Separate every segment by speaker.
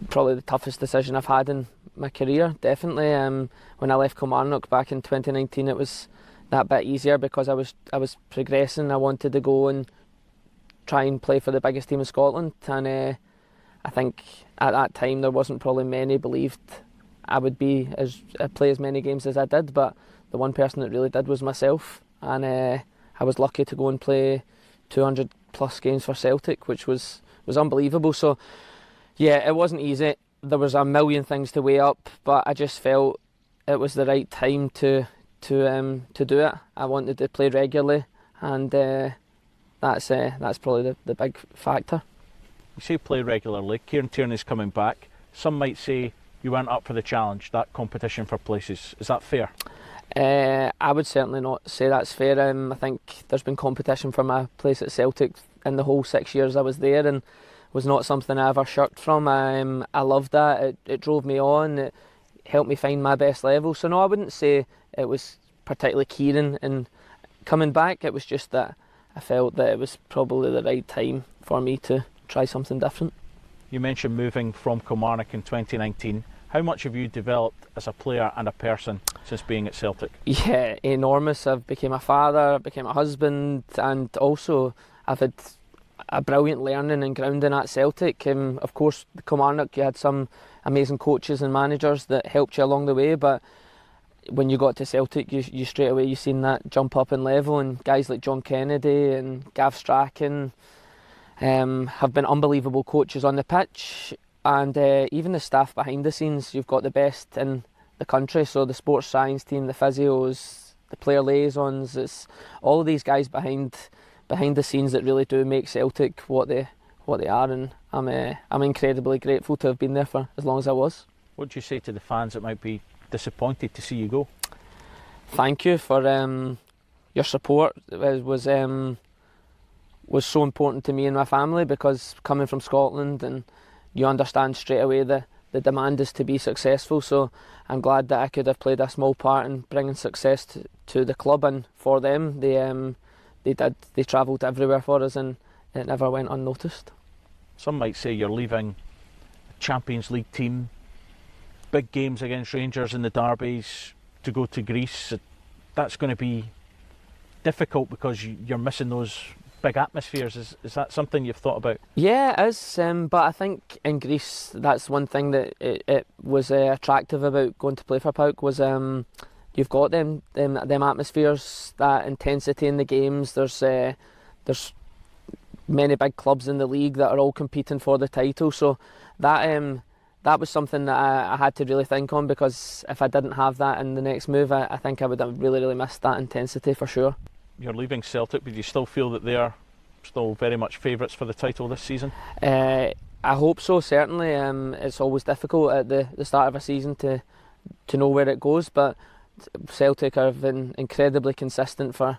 Speaker 1: probably the toughest decision I've had in my career, definitely. When I left Kilmarnock back in 2019, it was that bit easier because I was progressing. I wanted to go and try and play for the biggest team in Scotland, and I think at that time there wasn't probably many believed I would play as many games as I did, but the one person that really did was myself, and I was lucky to go and play 200 plus games for Celtic, which was unbelievable. So yeah, it wasn't easy. There was a million things to weigh up, but I just felt it was the right time to do it. I wanted to play regularly, and that's probably the big factor.
Speaker 2: You say play regularly. Kieran Tierney's coming back. Some might say you went up for the challenge, that competition for places. Is that fair?
Speaker 1: I would certainly not say that's fair. I think there's been competition for my place at Celtic in the whole 6 years I was there, and was not something I ever shirked from. I loved that. It drove me on. It helped me find my best level. So no, I wouldn't say it was particularly keen in coming back. It was just that I felt that it was probably the right time for me to try something different.
Speaker 2: You mentioned moving from Kilmarnock in 2019. How much have you developed as a player and a person since being at Celtic?
Speaker 1: Yeah, enormous. I've become a father, I became a husband, and also I've had a brilliant learning and grounding at Celtic. Of course, Kilmarnock, you had some amazing coaches and managers that helped you along the way, but when you got to Celtic, you straight away you seen that jump up in level, and guys like John Kennedy and Gav Strachan have been unbelievable coaches on the pitch, and even the staff behind the scenes. You've got the best in the country, so the sports science team, the physios, the player liaisons, it's all of these guys behind the scenes that really do make Celtic what they are, and I'm incredibly grateful to have been there for as long as I was.
Speaker 2: What do you say to the fans that might be disappointed to see you go?
Speaker 1: Thank you for your support. It was so important to me and my family, because coming from Scotland, and you understand straight away the demand is to be successful, so I'm glad that I could have played a small part in bringing success to the club and for them. They travelled everywhere for us, and it never went unnoticed.
Speaker 2: Some might say you're leaving a Champions League team, big games against Rangers in the derbies, to go to Greece. That's going to be difficult because you're missing those big atmospheres. Is that something you've thought about? Yeah,
Speaker 1: it is, but I think in Greece, that's one thing that it was attractive about going to play for Paok, was you've got them atmospheres, that intensity in the games. There's many big clubs in the league that are all competing for the title, so that was something that I had to really think on, because if I didn't have that in the next move, I think I would have really missed that intensity for sure.
Speaker 2: You're leaving Celtic, but do you still feel that they are still very much favourites for the title this season?
Speaker 1: I hope so, certainly. It's always difficult at the start of a season to know where it goes, but Celtic have been incredibly consistent for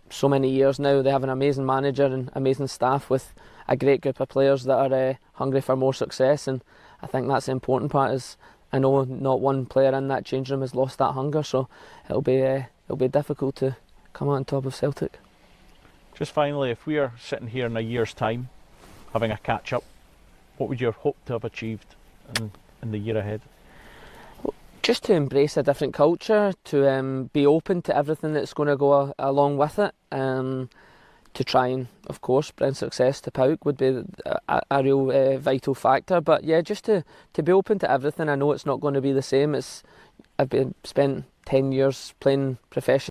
Speaker 1: so many years now. They have an amazing manager and amazing staff with a great group of players that are hungry for more success, and I think that's the important part. Is I know not one player in that change room has lost that hunger, so it'll be difficult to come out on top of Celtic.
Speaker 2: Just finally, if we are sitting here in a year's time having a catch up, what would you hope to have achieved in the year ahead?
Speaker 1: Just to embrace a different culture, to be open to everything that's going to go along with it, to try and, of course, bring success to Paok would be a real vital factor. But yeah, just to be open to everything. I know it's not going to be the same. I've spent 10 years playing professionally.